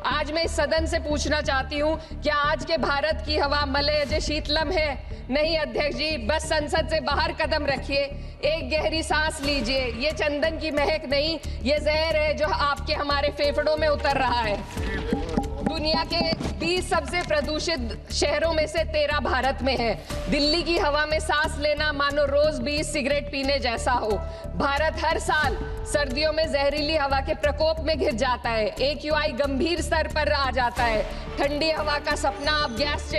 आज मैं इस सदन से पूछना चाहती हूँ, क्या आज के भारत की हवा मलयज शीतलम है? नहीं अध्यक्ष जी, बस संसद से बाहर कदम रखिए, एक गहरी सांस लीजिए। ये चंदन की महक नहीं, ये जहर है जो आपके हमारे फेफड़ों में उतर रहा है। दुनिया के 20 सबसे प्रदूषित शहरों में से 13 भारत में है। दिल्ली की हवा में सांस लेना मानो रोज 20 सिगरेट पीने जैसा हो। भारत हर साल सर्दियों में जहरीली हवा के प्रकोप में घिर जाता है। AQI गंभीर स्तर पर आ जाता है। ठंडी हवा का सपना अब गैस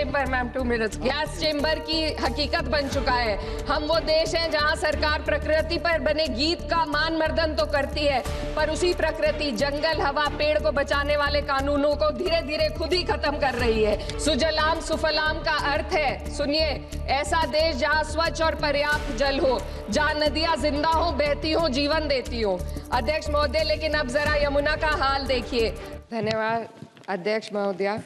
चेंबर की हकीकत बन चुका है। हम वो देश हैं जहां सरकार प्रकृति पर बने गीत का मान मर्दन तो करती है, पर उसी प्रकृति, जंगल, हवा, पेड़ को बचाने वाले कानूनों को धीरे धीरे खुद ही खत्म कर रही है। सुजलाम सुफलाम का अर्थ है, सुनिए, ऐसा देश जहां स्वच्छ और पर्याप्त जल हो, जहां नदियां जिंदा हो, बहती हो, जीवन देती हो। अध्यक्ष महोदय, लेकिन अब जरा यमुना का हाल देखिए। धन्यवाद अध्यक्ष महोदया।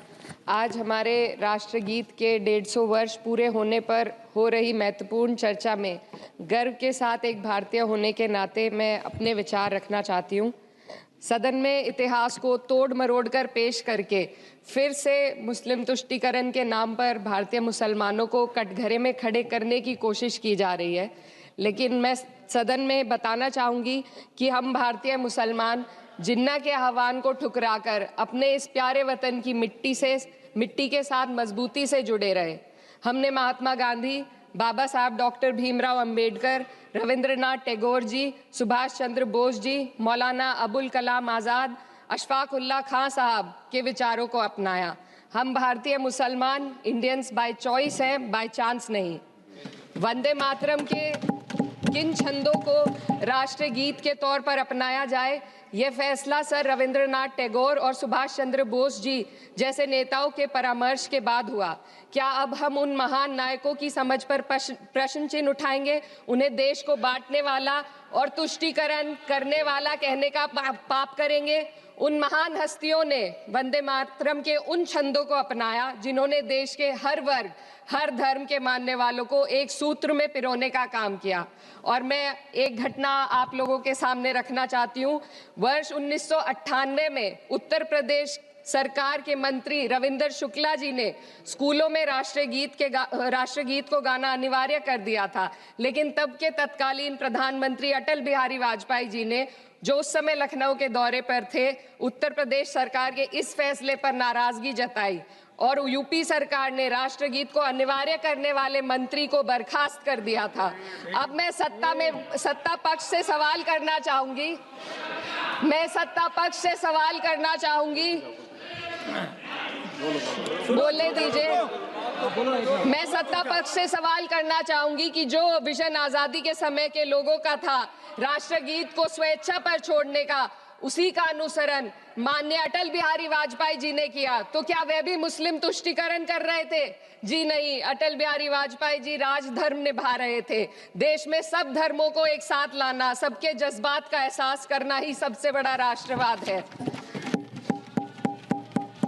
आज हमारे राष्ट्रगीत के 150 वर्ष पूरे होने पर हो रही महत्वपूर्ण चर्चा में गर्व के साथ एक भारतीय होने के नाते मैं अपने विचार रखना चाहती हूँ। सदन में इतिहास को तोड़ मरोड़ कर पेश करके फिर से मुस्लिम तुष्टीकरण के नाम पर भारतीय मुसलमानों को कटघरे में खड़े करने की कोशिश की जा रही है। लेकिन मैं सदन में बताना चाहूँगी कि हम भारतीय मुसलमान जिन्ना के आह्वान को ठुकराकर अपने इस प्यारे वतन की मिट्टी के साथ मजबूती से जुड़े रहे। हमने महात्मा गांधी, बाबा साहब डॉक्टर भीमराव अंबेडकर, रविंद्रनाथ टैगोर जी, सुभाष चंद्र बोस जी, मौलाना अबुल कलाम आज़ाद, अशफाक उल्लाह खां साहब के विचारों को अपनाया। हम भारतीय मुसलमान इंडियंस बाय चॉइस हैं, बाय चांस नहीं। वंदे मातरम के किन छंदों को राष्ट्रगीत के तौर पर अपनाया जाए, यह फैसला सर रविंद्रनाथ टैगोर और सुभाष चंद्र बोस जी जैसे नेताओं के परामर्श के बाद हुआ। क्या अब हम उन महान नायकों की समझ पर प्रश्न चिन्ह उठाएंगे? उन्हें देश को बांटने वाला और तुष्टीकरण करने वाला कहने का पाप करेंगे? उन महान हस्तियों ने वंदे मातरम के उन छंदों को अपनाया जिन्होंने देश के हर वर्ग, हर धर्म के मानने वालों को एक सूत्र में पिरोने का काम किया। और मैं एक घटना आप लोगों के सामने रखना चाहती हूँ। वर्ष 1998 में उत्तर प्रदेश सरकार के मंत्री रविंदर शुक्ला जी ने स्कूलों में राष्ट्रगीत को गाना अनिवार्य कर दिया था। लेकिन तब के तत्कालीन प्रधानमंत्री अटल बिहारी वाजपेयी जी ने, जो उस समय लखनऊ के दौरे पर थे, उत्तर प्रदेश सरकार के इस फैसले पर नाराजगी जताई और यूपी सरकार ने राष्ट्रगीत को अनिवार्य करने वाले मंत्री को बर्खास्त कर दिया था। अब मैं सत्ता पक्ष से सवाल करना चाहूंगी। बोलने दीजिए। मैं सत्ता पक्ष से सवाल करना चाहूंगी कि जो विजन आजादी के समय के लोगों का था, राष्ट्रगीत को स्वेच्छा पर छोड़ने का, उसी का अनुसरण माननीय अटल बिहारी वाजपेयी जी ने किया, तो क्या वे भी मुस्लिम तुष्टीकरण कर रहे थे? जी नहीं, अटल बिहारी वाजपेयी जी राजधर्म निभा रहे थे। देश में सब धर्मों को एक साथ लाना, सबके जज्बात का एहसास करना ही सबसे बड़ा राष्ट्रवाद है।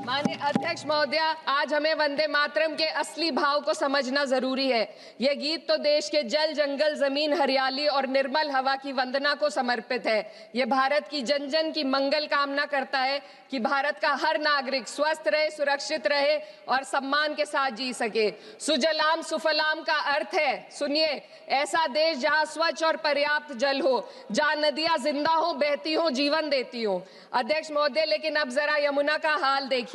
माननीय अध्यक्ष महोदया, आज हमें वंदे मातरम के असली भाव को समझना जरूरी है। यह गीत तो देश के जल, जंगल, जमीन, हरियाली और निर्मल हवा की वंदना को समर्पित है। यह भारत की जन जन की मंगल कामना करता है कि भारत का हर नागरिक स्वस्थ रहे, सुरक्षित रहे और सम्मान के साथ जी सके। सुजलाम सुफलाम का अर्थ है, सुनिए, ऐसा देश जहां स्वच्छ और पर्याप्त जल हो, जहां नदियां जिंदा हो, बहती हो, जीवन देती हो। अध्यक्ष महोदय, लेकिन अब जरा यमुना का हाल देखिए।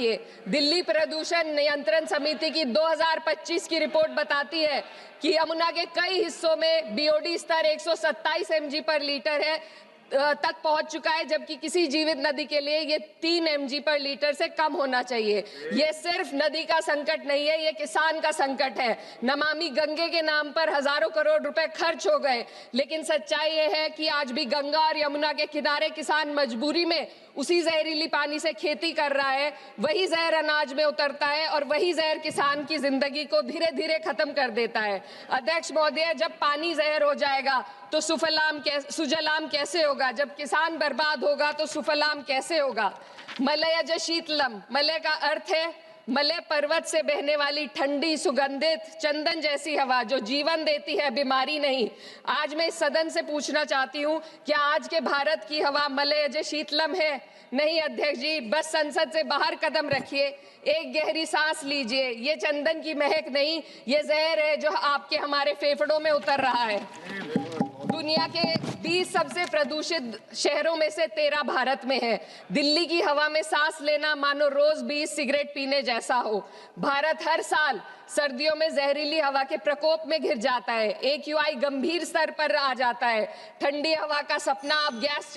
दिल्ली प्रदूषण नियंत्रण समिति की 2025 की रिपोर्ट बताती है कि यमुना के कई हिस्सों में BOD स्तर 127 mg पर लीटर है तक पहुंच चुका है, जबकि किसी जीवित नदी के लिए ये 3 mg पर लीटर से कम होना चाहिए। ये सिर्फ नदी का संकट नहीं है, ये किसान का संकट है। नमामि गंगे के नाम पर हजारों करोड़ रुपए खर्च हो गए, लेकिन सच्चाई ये है कि आज भी गंगा और यमुना के किनारे किसान मजबूरी में उसी जहरीली पानी से खेती कर रहा है। वही जहर अनाज में उतरता है और वही जहर किसान की जिंदगी को धीरे धीरे खत्म कर देता है। अध्यक्ष महोदय, जब पानी जहर हो जाएगा तो सुजलाम कैसे होगा? जब किसान बर्बाद होगा तो सुफलाम कैसे होगा? मलयज शीतलम, मलय का अर्थ है मलय पर्वत से बहने वाली ठंडी सुगंधित चंदन जैसी हवा जो जीवन देती है, बीमारी नहीं। आज मैं इस सदन से पूछना चाहती हूँ, क्या आज के भारत की हवा मलय जैसी शीतलम है? नहीं अध्यक्ष जी, बस संसद से बाहर कदम रखिए, एक गहरी सांस लीजिए। ये चंदन की महक नहीं, ये जहर है जो आपके हमारे फेफड़ों में उतर रहा है। दुनिया के 20 सबसे प्रदूषित शहरों में से 13 भारत में है। दिल्ली की हवा में सांस लेना मानो रोज 20 सिगरेट पीने जैसा हो। भारत हर साल सर्दियों में जहरीली हवा के प्रकोप में घिर जाता है। AQI गंभीर स्तर पर आ जाता है। ठंडी हवा का सपना अब गैस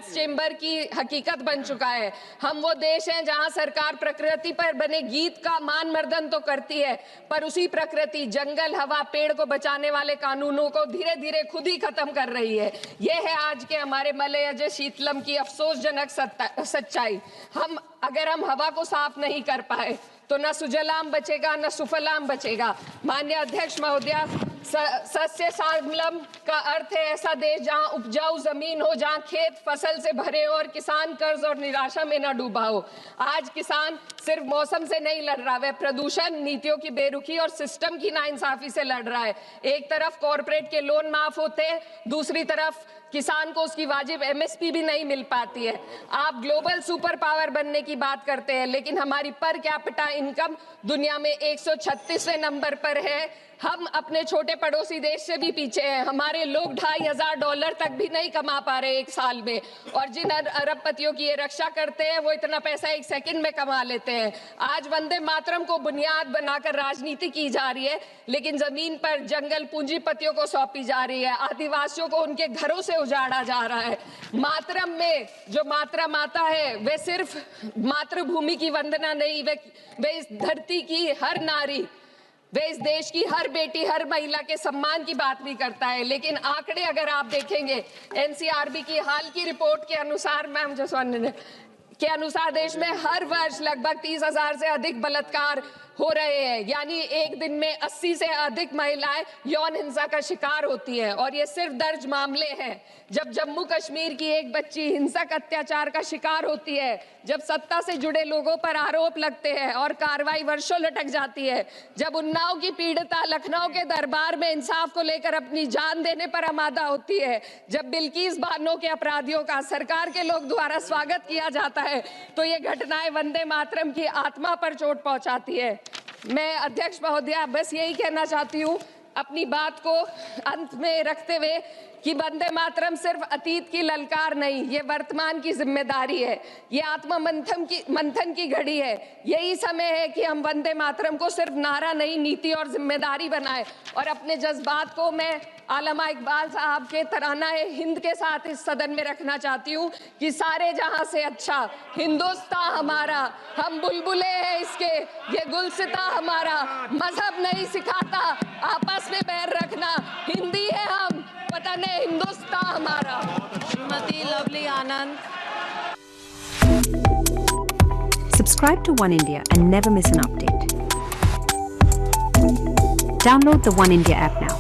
चेंबर की हकीकत बन चुका है। हम वो देश हैं जहां सरकार प्रकृति पर बने गीत का मान मर्दन तो करती है, पर उसी प्रकृति, जंगल, हवा, पेड़ को बचाने वाले कानूनों को धीरे धीरे खुद ही खत्म कर रही है। ये है आज के हमारे मलय जैसी शीतलम की अफसोसजनक सच्चाई। अगर हम हवा को साफ नहीं कर पाए तो न सुजलाम बचेगा न सुफलाम बचेगा। माननीय अध्यक्ष महोदया, सस्य श्यामलम का अर्थ है ऐसा देश जहां उपजाऊ जमीन हो, जहां खेत फसल से भरे हो और किसान कर्ज और निराशा में न डूबा हो। आज किसान सिर्फ मौसम से नहीं लड़ रहा, वह प्रदूषण, नीतियों की बेरुखी और सिस्टम की नाइंसाफी से लड़ रहा है। एक तरफ कॉर्पोरेट के लोन माफ होते हैं, दूसरी तरफ किसान को उसकी वाजिब MSP भी नहीं मिल पाती है। आप ग्लोबल सुपर पावर बनने की बात करते हैं, लेकिन हमारी पर कैपिटा इनकम दुनिया में 136वें नंबर पर है। हम अपने छोटे पड़ोसी देश से भी पीछे हैं। हमारे लोग $2,500 तक भी नहीं कमा पा रहे एक साल में, और जिन अरबपतियों की ये रक्षा करते हैं वो इतना पैसा एक सेकंड में कमा लेते हैं। आज वंदे मातरम को बुनियाद बनाकर राजनीति की जा रही है, लेकिन जमीन पर जंगल पूंजीपतियों को सौंपी जा रही है। आदिवासियों को उनके घरों से उजाड़ा जा रहा है। मातरम में जो मात्रा माता है वे सिर्फ मातृभूमि की वंदना नहीं, वे इस धरती की हर नारी, वे इस देश की हर बेटी, हर महिला के सम्मान की बात भी करता है। लेकिन आंकड़े अगर आप देखेंगे, NCRB की हाल की रिपोर्ट के अनुसार, मैम जसवंत के अनुसार देश में हर वर्ष लगभग 30,000 से अधिक बलात्कार हो रहे हैं। यानी एक दिन में 80 से अधिक महिलाएं यौन हिंसा का शिकार होती हैं, और ये सिर्फ दर्ज मामले हैं। जब जम्मू कश्मीर की एक बच्ची हिंसक अत्याचार का शिकार होती है, जब सत्ता से जुड़े लोगों पर आरोप लगते हैं और कार्रवाई वर्षों लटक जाती है, जब उन्नाव की पीड़िता लखनऊ के दरबार में इंसाफ को लेकर अपनी जान देने पर आमादा होती है, जब बिल्किस बानो के अपराधियों का सरकार के लोग द्वारा स्वागत किया जाता है, तो ये घटनाएं वंदे मातरम की आत्मा पर चोट पहुंचाती है। मैं अध्यक्ष महोदया बस यही कहना चाहती हूँ अपनी बात को अंत में रखते हुए कि वंदे मातरम सिर्फ अतीत की ललकार नहीं, ये वर्तमान की जिम्मेदारी है। ये आत्म मंथन की घड़ी है। यही समय है कि हम वंदे मातरम को सिर्फ नारा नहीं, नीति और जिम्मेदारी बनाएं। और अपने जज्बात को मैं आलमा इकबाल साहब के तराना हिंद के साथ इस सदन में रखना चाहती हूँ कि सारे जहां से अच्छा हिंदुस्तान हमारा, हम बुलबुले हैं इसके, ये गुलसिता हमारा, मजहब नहीं सिखाता आपस में बैर रखना, हिंदी है हम, वतन है हिंदुस्तान हमारा। Shrimati Lovely Anand. Subscribe to One India and never miss an update. Download the One India app now.